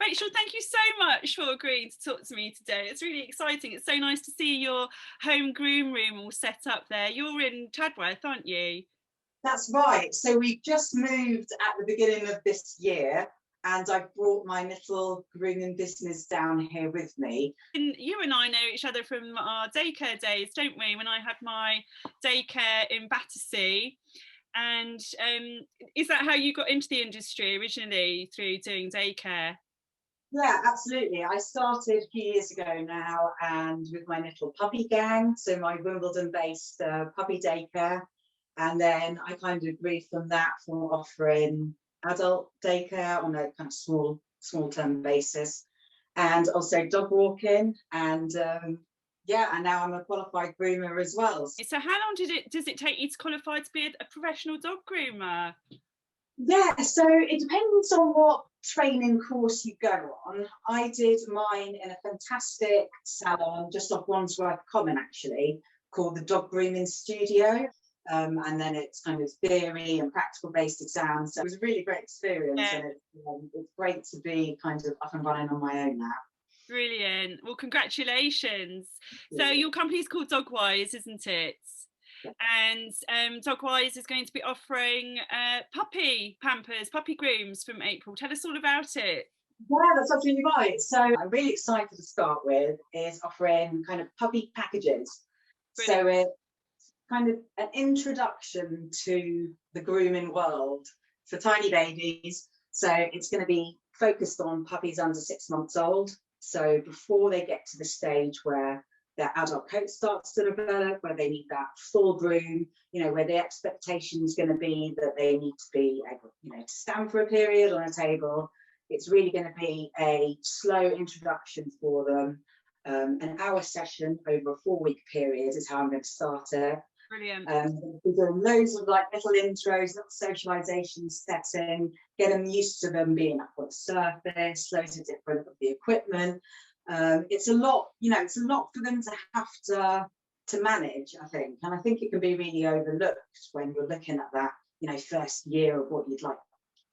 Rachel, thank you so much for agreeing to talk to me today. It's really exciting. It's so nice to see your home groom room all set up there. You're in Tadworth, aren't you? That's right. So we just moved at the beginning of this year, and I've brought my little grooming business down here with me. And you and I know each other from our daycare days, don't we? When I had my daycare in Battersea. And is that how you got into the industry originally, through doing daycare? Yeah, absolutely. I started a few years ago now, and with my little puppy gang, so my Wimbledon-based puppy daycare, and then I kind of grew from that for offering adult daycare on a kind of small term basis, and also dog walking, and yeah, and now I'm a qualified groomer as well. So how long does it take you to qualify to be a professional dog groomer? Yeah, so it depends on what training course you go on. I did mine in a fantastic salon just off Wandsworth Common, actually, called the Dog Grooming Studio. And then it's kind of theory and practical based exams. So it was a really great experience, Yeah. and it's great to be kind of up and running on my own now. Brilliant. Well, congratulations. So your company's called Dogwise, isn't it? Yeah. And Dogwise is going to be offering puppy pampers, puppy grooms from April. Tell us all about it. Yeah, that's absolutely right. So I'm really excited to start with is offering kind of puppy packages. Brilliant. So it's kind of an introduction to the grooming world for tiny babies. So it's going to be focused on puppies under 6 months old. So before they get to the stage where their adult coat starts to develop, where they need that full groom, where the expectation is going to be that they need to be able, to stand for a period on a table. It's really going to be a slow introduction for them. An hour session over a 4-week period is how I'm going to start it. Brilliant. We're doing loads of like little intros, little socialization setting, get them used to them being up on the surface, loads of different of the equipment. It's a lot, it's a lot for them to have to manage, I think. And I think it can be really overlooked when you're looking at that, first year of what you'd like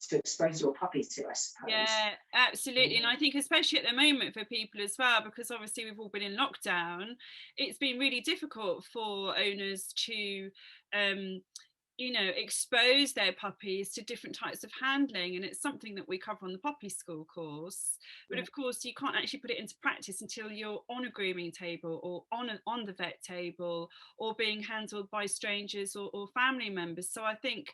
to expose your puppies to, I suppose. Yeah, absolutely. And I think especially at the moment for people as well, because obviously we've all been in lockdown, it's been really difficult for owners to expose their puppies to different types of handling, and it's something that we cover on the puppy school course. But of course you can't actually put it into practice until you're on a grooming table or on the vet table, or being handled by strangers or family members. So I think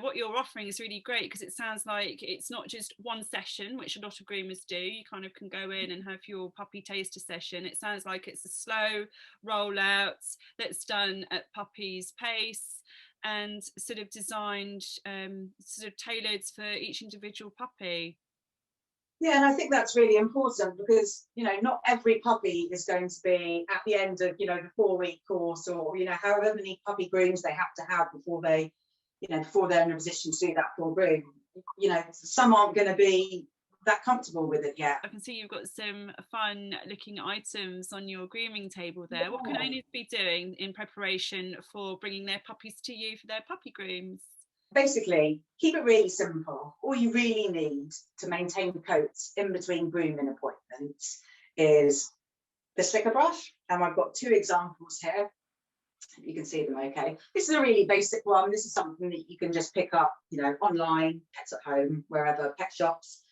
what you're offering is really great, because it sounds like it's not just one session, which a lot of groomers do. You kind of can go in and have your puppy taster session. It sounds like it's a slow rollout that's done at puppy's pace, and sort of designed, sort of tailored for each individual puppy. Yeah, and I think that's really important, because not every puppy is going to be at the end of the 4-week course, or however many puppy grooms they have to have before they before they're in a position to do that full groom. Some aren't going to be that comfortable with it yet. I can see you've got some fun looking items on your grooming table there. Yeah. What can owners be doing in preparation for bringing their puppies to you for their puppy grooms? Basically, keep it really simple. All you really need to maintain coats in between grooming appointments is the slicker brush, and I've got 2 examples here. You can see them okay. This is a really basic one. This is something that you can just pick up, online, Pets at Home, wherever, pet shops.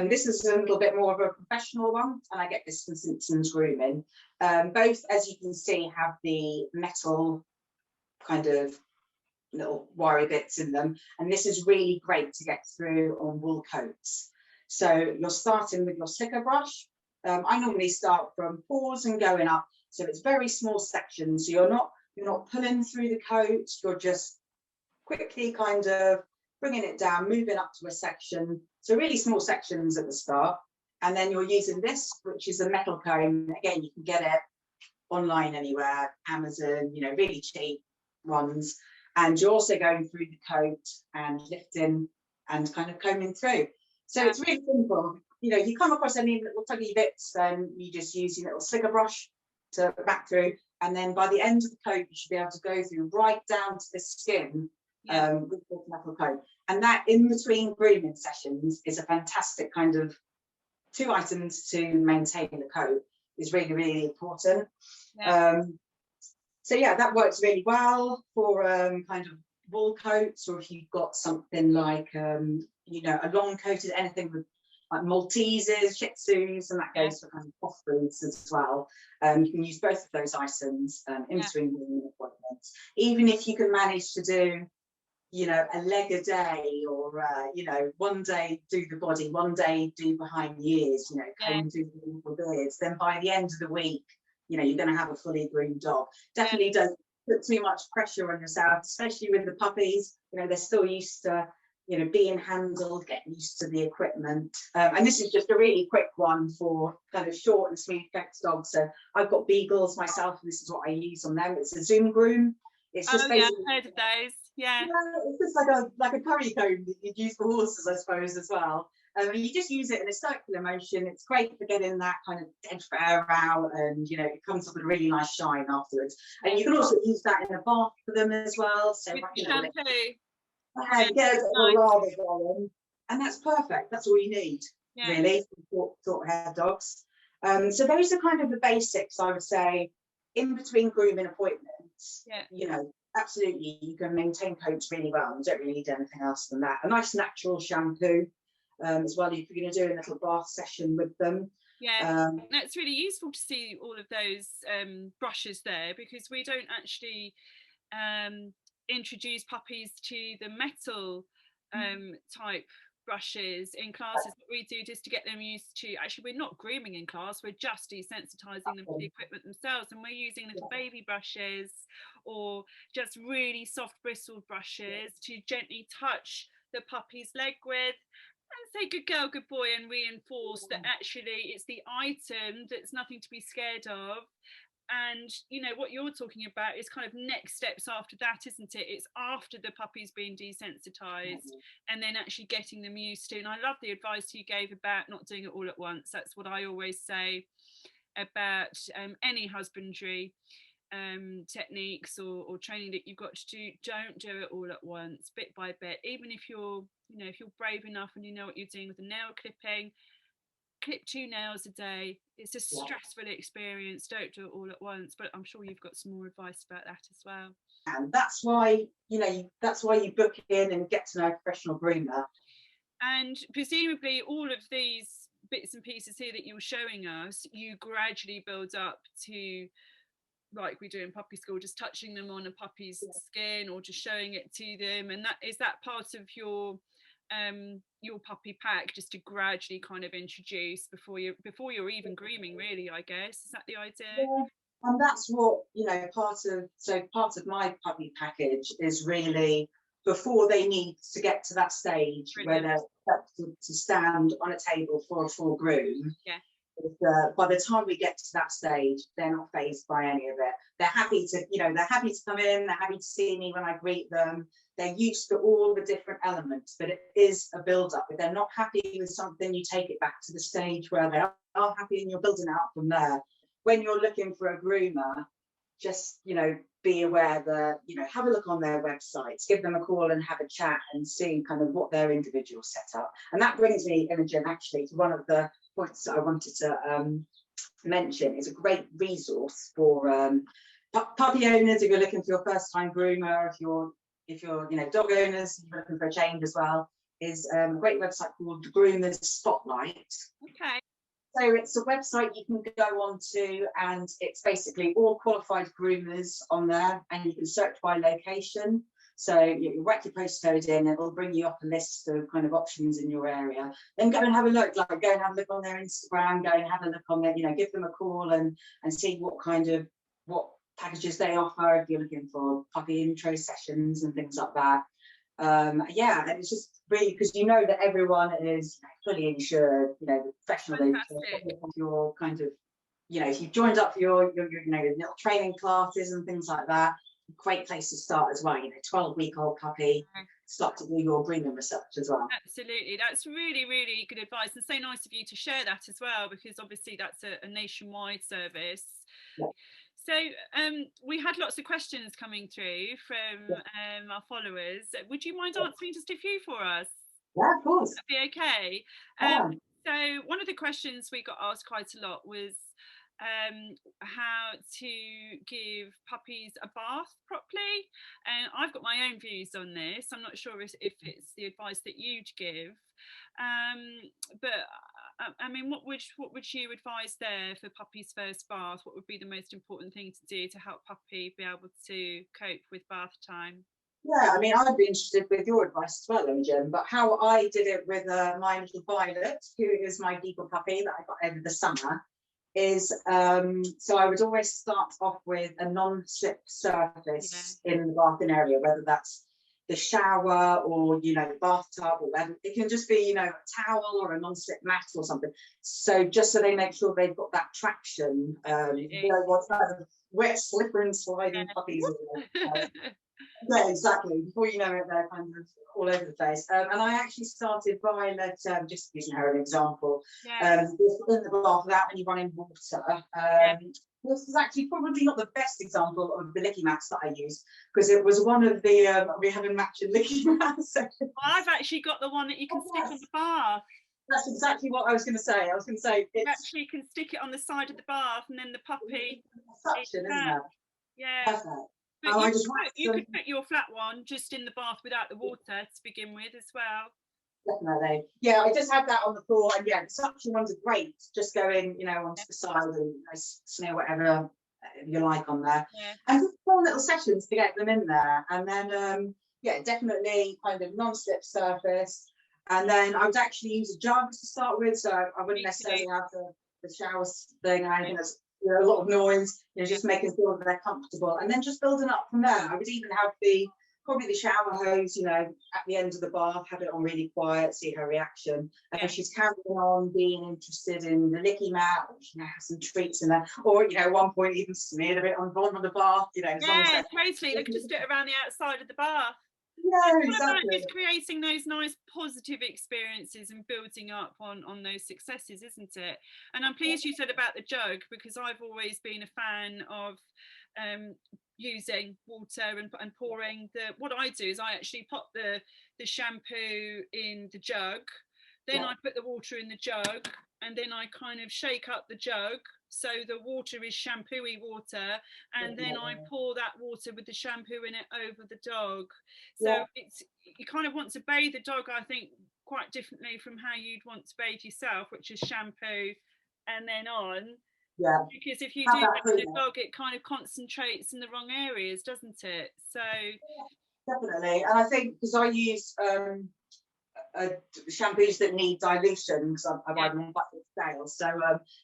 This is a little bit more of a professional one, and I get this from Simpson's Grooming. Both, as you can see, have the metal kind of little wiry bits in them, and this is really great to get through on wool coats. So you're starting with your slicker brush. I normally start from paws and going up, so it's very small sections. So you're not pulling through the coat, you're just quickly kind of bringing it down, moving up to a section. So really small sections at the start. And then you're using this, which is a metal comb. Again, you can get it online anywhere, Amazon, really cheap ones. And you're also going through the coat and lifting and kind of combing through. So it's really simple. You come across any little tuggy bits, then you just use your little slicker brush to back through. And then by the end of the coat, you should be able to go through right down to the skin. With the metal coat, and that in between grooming sessions is a fantastic kind of 2 items to maintain the coat is really, really important. Yeah. So yeah, that works really well for kind of wool coats, or if you've got something like you know, a long coated, anything with like Malteses, Shih Tzus, and that goes for kind of off breeds as well. You can use both of those items in between grooming appointments. Even if you can manage to do, you know, a leg a day, or you know, one day do the body, one day do behind the ears, you know, comb, do the little beards, then by the end of the week, you know, you're going to have a fully groomed dog. Definitely don't put too much pressure on yourself, especially with the puppies. You know, they're still used to, you know, being handled, getting used to the equipment. And this is just a really quick one for kind of short and sweet flex dogs. So I've got beagles myself, and this is what I use on them. It's a Zoom Groom. It's just basically, I've heard of those. Yeah, it's just like a curry comb that you'd use for horses, I suppose, as well. You just use it in a circular motion. It's great for getting that kind of dead fur out, and you know, it comes up with a really nice shine afterwards. And you can also use that in a bath for them as well. So with you know, shampoo. get a lather going, and that's perfect. That's all you need, really, for short haired dogs. So those are kind of the basics, I would say, in between grooming appointments. You know, absolutely, you can maintain coats really well. You don't really need anything else than that. A nice natural shampoo as well, if you're going to do a little bath session with them. That's really useful to see all of those brushes there, because we don't actually introduce puppies to the metal type brushes in classes. What we do just to get them used to, actually we're not grooming in class, we're just desensitizing them to the equipment themselves, and we're using little baby brushes or just really soft bristled brushes to gently touch the puppy's leg with and say good girl, good boy, and reinforce that actually it's the item that's nothing to be scared of. And you know what you're talking about is kind of next steps after that, isn't it? It's after the puppy's been desensitized and then actually getting them used to. And I love the advice you gave about not doing it all at once. That's what I always say about any husbandry techniques or training that you've got to do. Don't do it all at once, bit by bit. Even if you're, you know, if you're brave enough and you know what you're doing with the nail clipping, clip 2 nails a day. It's a stressful experience. Don't do it all at once. But I'm sure you've got some more advice about that as well. And that's why, you know, that's why you book in and get to know a professional groomer. And presumably all of these bits and pieces here that you're showing us, you gradually build up to, like we do in puppy school, just touching them on a puppy's skin or just showing it to them. And that is that part of your puppy pack, just to gradually kind of introduce before you're even grooming, really, I guess. Is that the idea? And that's what, you know, part of my puppy package is really before they need to get to that stage where they're expected to stand on a table for a full groom. By the time we get to that stage, they're not fazed by any of it. They're happy to, you know, they're happy to come in, they're happy to see me when I greet them. They're used to all the different elements, but it is a build-up. If they're not happy with something, you take it back to the stage where they are happy, and you're building out from there. When you're looking for a groomer, just, you know, be aware that, you know, have a look on their websites, give them a call and have a chat and see kind of what their individual setup. And that brings me, Imogen, actually to one of the points that I wanted to mention. Is a great resource for puppy owners if you're looking for your first time groomer, if you're you know, dog owners, if you're looking for a change as well, is a great website called Groomers Spotlight. Okay. So it's a website you can go on to, and it's basically all qualified groomers on there, and you can search by location. So you whack your postcode in, and it'll bring you up a list of kind of options in your area. Then go and have a look, like go and have a look on their Instagram, go and have a look on their, you know, give them a call and see what packages they offer if you're looking for puppy intro sessions and things like that. Yeah, and it's just really because you know that everyone is fully insured, you know, professionally. Your kind of, you know, if you've joined up for your you know, little training classes and things like that, great place to start as well. You know, 12-week-old puppy, start to do your grooming research as well. Absolutely, that's really, really good advice, and so nice of you to share that as well, because obviously that's a nationwide service. So we had lots of questions coming through from our followers. Would you mind answering just a few for us? Yeah, of course. That'd be okay. So one of the questions we got asked quite a lot was how to give puppies a bath properly, and I've got my own views on this. I'm not sure if it's the advice that you'd give, but I mean, what would you advise there for puppy's first bath? What would be the most important thing to do to help puppy be able to cope with bath time? Yeah, I mean, I'd be interested with your advice as well, Imogen, but how I did it with my little Violet, who is my beagle puppy that I got over the summer, is so I would always start off with a non-slip surface in the bathing area, whether that's the shower or, you know, the bathtub, or whether it can just be, you know, a towel or a non-slip mat or something. So just so they make sure they've got that traction, you know, what's that wet, slippery and sliding puppies. Yeah, exactly. Before you know it, they're kind of all over the place. And I actually started Violet, just using her an example, just in the bath without any running water. This is actually probably not the best example of the licky mats that I use, because it was one of the we have a matching licky mats. Well, I've actually got the one that you can stick on the bath. That's exactly what I was going to say. I was going to say you actually can stick it on the side of the bath, and then the puppy. Suction, isn't it? Yeah. Perfect. But you could put your flat one just in the bath without the water to begin with as well. Definitely. Yeah, I just had that on the floor, and yeah, the suction ones are great. Just going, you know, onto the side and smear whatever you like on there. Yeah. And just 4 little sessions to get them in there. And then, yeah, definitely kind of non-slip surface. And then I would actually use a jug to start with, so I wouldn't necessarily have the shower thing or anything that's, you know, a lot of noise, you know, just making sure that they're comfortable, and then just building up from there. I would even have probably the shower hose, you know, at the end of the bath, have it on really quiet, see her reaction. And if she's carrying on being interested in the licky mat, or, you know, have some treats in there, or, you know, at one point even smeared a bit on the bottom of the bath, you know. Yeah, totally. They could just do it around the outside of the bath. Yeah, it's exactly. about just creating those nice positive experiences and building up on those successes, isn't it? And I'm pleased you said about the jug, because I've always been a fan of using water and pouring. What I do is I actually pop the shampoo in the jug, then I put the water in the jug, and then I kind of shake up the jug so the water is shampooey water, and then I pour that water with the shampoo in it over the dog. So it's, you kind of want to bathe the dog, I think, quite differently from how you'd want to bathe yourself, which is shampoo and then on. Yeah. Because if you do that with the dog, it kind of concentrates in the wrong areas, doesn't it? So definitely. And I think because I use shampoos that need dilution, because I buy them in bucket scales. So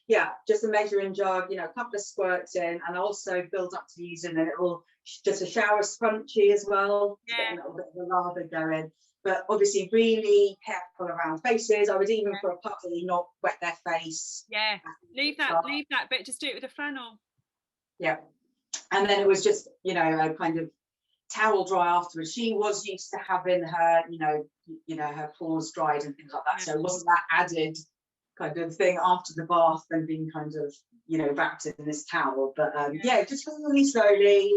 yeah, just a measuring jug, you know, a couple of squirts in, and also build up to using a little, just a shower scrunchie as well, to get a little bit of a lather going. But obviously really careful around faces. I would even for a puppy not wet their face. Yeah, leave that bit, just do it with a flannel. Yeah. And then it was just, you know, a kind of towel dry afterwards. She was used to having her, you know, her paws dried and things like that. So it wasn't that added kind of thing after the bath and being kind of, you know, wrapped in this towel. But yeah, just really slowly,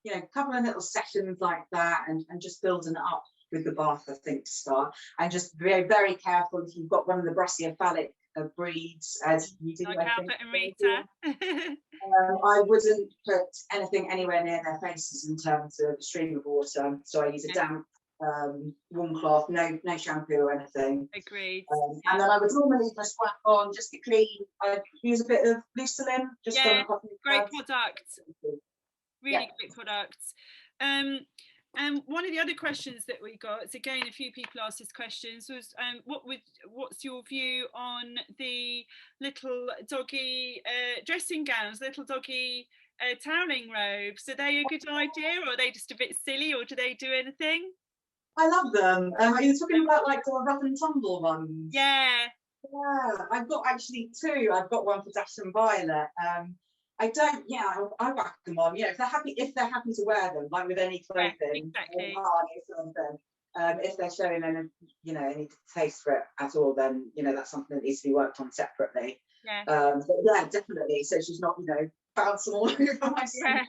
you know, a couple of little sessions like that, and just building it up with the bath, I think, to start. And just very, very careful if you've got one of the brachycephalic breeds, as you do, like Albert and Rita. I wouldn't put anything anywhere near their faces in terms of a stream of water. So I use a damp warm cloth, no shampoo or anything. Agreed. And then I would normally just whack on just to clean. I'd use a bit of Lucilin. Just great product. Really great product. And one of the other questions that we got, it's again, a few people asked this questions, was what's your view on the little doggy dressing gowns, little doggy toweling robes? Are they a good idea, or are they just a bit silly, or do they do anything? I love them. Are you talking about like the rough and tumble ones? Yeah. Yeah, I've got actually 2. I've got one for Dash and Violet. I don't. Yeah, I whack them on. You know, if they're happy to wear them, like with any clothing, exactly. If they're showing any, you know, any taste for it at all, then you know that's something that needs to be worked on separately. Yeah. But yeah, definitely. So she's not, you know, bouncing all over my skin.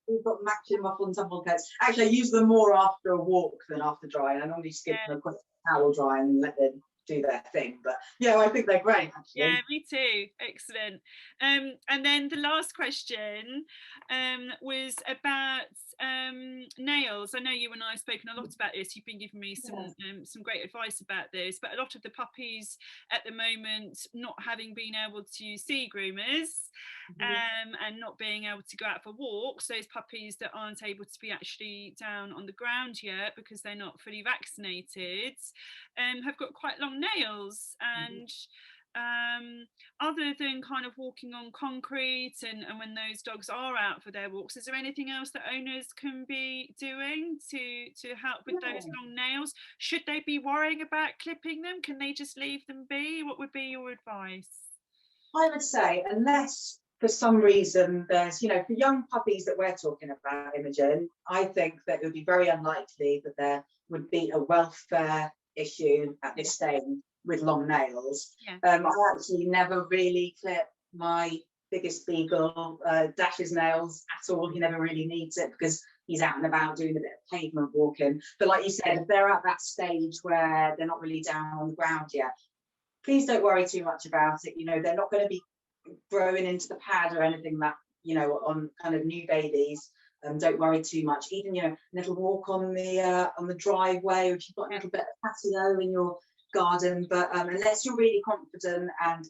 We've got matching muffle and tumble coats. Actually, I use them more after a walk than after drying. I normally just give them a quick towel dry and let them do their thing. But yeah, I think they're great, actually. Yeah, me too. Excellent. And then the last question was about nails. I know you and I have spoken a lot about this. You've been giving me some great advice about this, but a lot of the puppies at the moment not having been able to see groomers and not being able to go out for walks, those puppies that aren't able to be actually down on the ground yet because they're not fully vaccinated, have got quite long nails. And other than kind of walking on concrete and when those dogs are out for their walks, is there anything else that owners can be doing to help with those long nails? Should they be worrying about clipping them? Can they just leave them be? What would be your advice? I would say, unless for some reason there's, for young puppies that we're talking about, Imogen, I think that it would be very unlikely that there would be a welfare issue at this stage with long nails. I actually never really clip my biggest beagle, Dash's nails at all. He never really needs it because he's out and about doing a bit of pavement walking. But like you said, if they're at that stage where they're not really down on the ground yet, please don't worry too much about it. They're not going to be growing into the pad or anything that, on kind of new babies. Don't worry too much. Even, a little walk on the driveway, or if you've got a little bit of patio in your garden. But unless you're really confident, and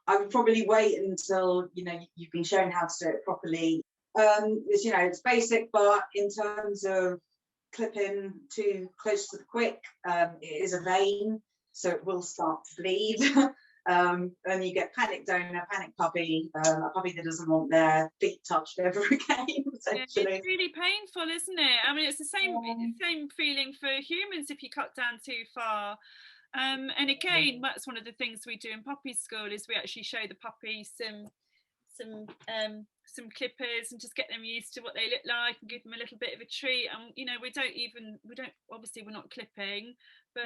I would probably wait until, you've been shown how to do it properly. It's basic, but in terms of clipping too close to the quick, it is a vein, so it will start to bleed. And you get panic donor, panic puppy, a puppy that doesn't want their feet touched ever again, essentially. It's really painful, isn't it? I mean, it's the same feeling for humans if you cut down too far. And again, that's one of the things we do in puppy school, is we actually show the puppy some clippers and just get them used to what they look like and give them a little bit of a treat. And obviously we're not clipping, but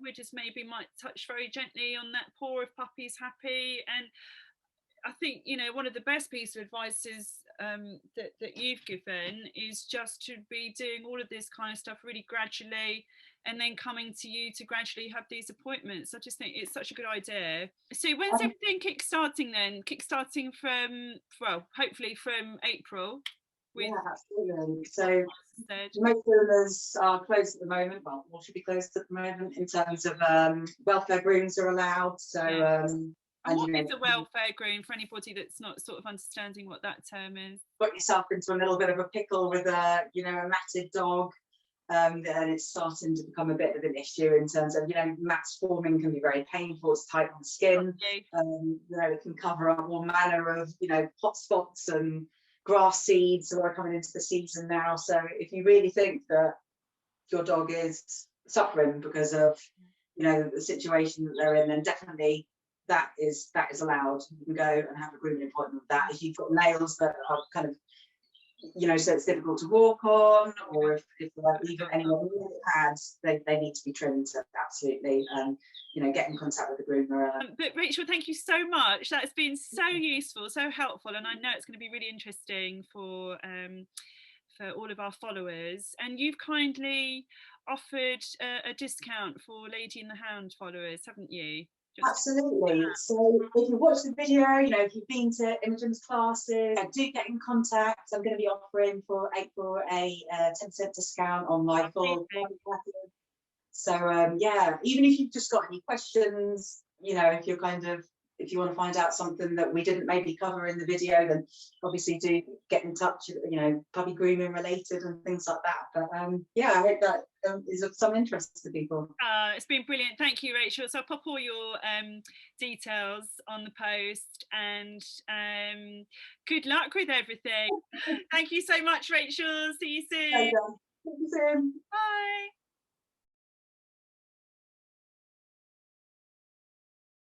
we just maybe might touch very gently on that paw if puppy's happy. And I think, one of the best pieces of advice is that you've given is just to be doing all of this kind of stuff really gradually, and then coming to you to gradually have these appointments. I just think it's such a good idea. So when's everything kickstarting then? Kickstarting from, hopefully from April. Yeah, absolutely. So most groomers are closed at the moment. Well, all should be closed at the moment in terms of welfare grooms are allowed. So and what is a welfare groom, for anybody that's not sort of understanding what that term is? Got yourself into a little bit of a pickle with a matted dog. And it's starting to become a bit of an issue in terms of, mats forming can be very painful. It's tight on the skin. It can cover up all manner of, hot spots and grass seeds that are coming into the season now. So if you really think that your dog is suffering because of, the situation that they're in, then definitely that is allowed. You can go and have a grooming appointment with that. If you've got nails that are kind of, so it's difficult to walk on, or if even anyone with pads, they need to be trimmed. So absolutely, get in contact with the groomer. But Rachel, thank you so much. That's been so useful, so helpful, and I know it's going to be really interesting for all of our followers. And you've kindly offered a discount for Lady and the Hound followers, haven't you? Absolutely. So if you watch the video, if you've been to Imogen's classes, do get in contact. I'm going to be offering for April a 10% discount on my full package. So even if you've just got any questions, if you want to find out something that we didn't maybe cover in the video, then obviously do get in touch, puppy grooming related and things like that. But I hope that is of some interest to people. It's been brilliant. Thank you, Rachel. So I'll pop all your details on the post, and good luck with everything. Thank you so much, Rachel. See you soon. See you soon. Bye.